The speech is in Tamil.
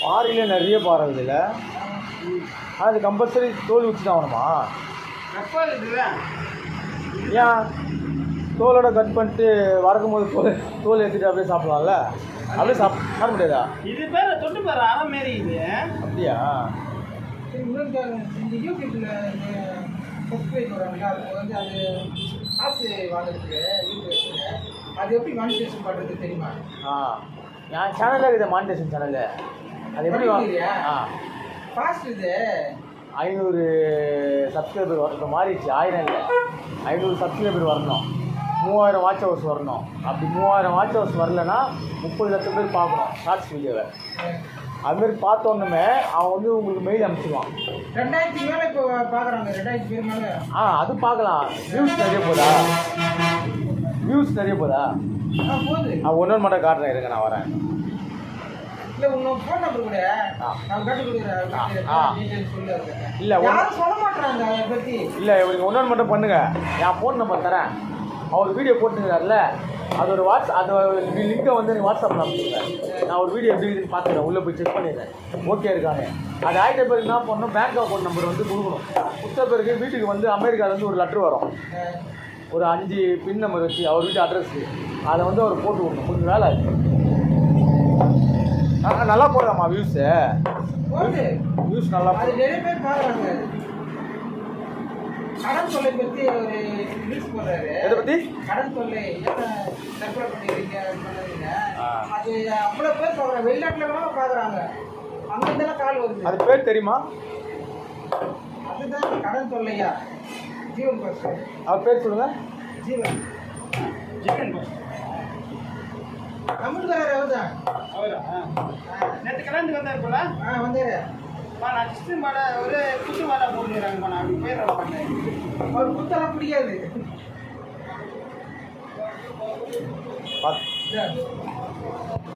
பாறையிலே நிறைய பாறை இருக்குதுல்ல, அது கம்பல்சரி தோல் உரிச்சு தான் ஆகணுமா? ஏன் தோலோட கட் பண்ணிட்டு வறக்கும் போது தோல் எடுத்துட்டு அப்படியே சாப்பிடலாம்ல? அப்படியே சாப்பிட முடியாதா? இது பேர் தொட்டு பாரு அரை மாரி இது. அப்படியா? இந்த யூடியூப்ல சப்ஸ்கிரைப் வராங்க, அதுக்கு வந்து அது காசு வாங்குறதுக்கு யூடியூப்ல அது எப்படி மானிட்டேஷன் பண்ணுறது தெரியுமா? என் சேனலில் இருக்குது மானிட்டேஷன் சேனலு. அது எப்படி ஃபாஸ்ட் இது 500 சப்ஸ்கிரைபர் வரணும். மாறிடுச்சு, 1000 இல்லை 500 சப்ஸ்கிரைபர் வரணும், 3000 வாட்ச் ஹவர்ஸ் வரணும். அப்படி 3000 வாட்ச் ஹவர்ஸ் வரலன்னா 30 லட்சம் பேர் பார்க்கணும் ஷார்ட்ஸ் வீடியோவை. அதுமாரி பார்த்தோன்னுமே அவன் வந்து உங்களுக்கு மெயில் அனுப்பிச்சிடுவான். 2000 மேலே இப்போ பார்க்குறாங்க, 2000 பேர் மேலே. அது பார்க்கலாம். வியூஸ் நிறைய போதா? வியூஸ் நிறைய போதா? போகுது. ஒன்று மட்டும் காட்டுறேன், இருங்க நான் வரேன். இல்லை உன்னோட ஃபோன் நம்பர் கூட நான் கட்டு கொடுக்குறேன். இல்லை யாரும் சொல்ல மாட்டுறாங்க அதை பற்றி. இல்லை இவருக்கு ஒன்று மட்டும் பண்ணுங்கள், என் ஃபோன் நம்பர் தரேன். அவர் வீடியோ போட்டுக்கிறார்ல, அது ஒரு அது லிங்கை வந்து எனக்கு வாட்ஸ்அப்பில் அனுப்பிச்சுருங்க. நான் ஒரு வீடியோ எப்படி இருக்குன்னு பார்த்துக்கிறேன், உள்ளே போய் செக் பண்ணிடுறேன் ஓகே இருக்காங்க. அது ஆகிட்ட பேருக்கு என்ன பண்ணணும், பேங்க் அக்கௌண்ட் நம்பர் வந்து கொடுக்கணும். கொடுத்த பிறகு வீட்டுக்கு வந்து அமெரிக்காவிலேருந்து ஒரு லெட்ரு வரும், ஒரு 5 பின் நம்பர் வச்சு அவர் வீட்டு அட்ரஸ்க்கு. அதை வந்து அவர் போட்டு விடணும். கொஞ்சம் வேலை நல்லா போடுறாம்மா வியூஸு. வியூஸ் நல்லா அது நிறைய பேர் பார்க்குறாங்க. கடன் தொல்லை பற்றி ஒரு நியூஸ் போடுறாரு. எதை பற்றி? கடன் தொல்லை தற்கொலை பண்ணிடுறீங்க பண்ணுறீங்க, அது அவ்வளோ பேர் பார்க்குறாங்க. வெளிநாட்டில் கூட பார்க்குறாங்க, அங்கேருந்தெல்லாம் கால் வருது. அது பேர் தெரியுமா? அதுதான் கடன் தொல்லையா? ஜீவன் பஸ். அவர் பேர் சொல்லுங்கள். ஜீவன் பஸ். தமிழ்காரர் அவர் தான். அவரா? நேற்று கல்யாணத்துக்கு வந்தார் போல. வந்தார். நான் கிறிஸ்டின் மாடை ஒரு குத்து மாடை போட்டுக்கிறாங்கப்பா. நான் அப்படி போயிடுறேன். அவர் குத்தெல்லாம் பிடிக்காது.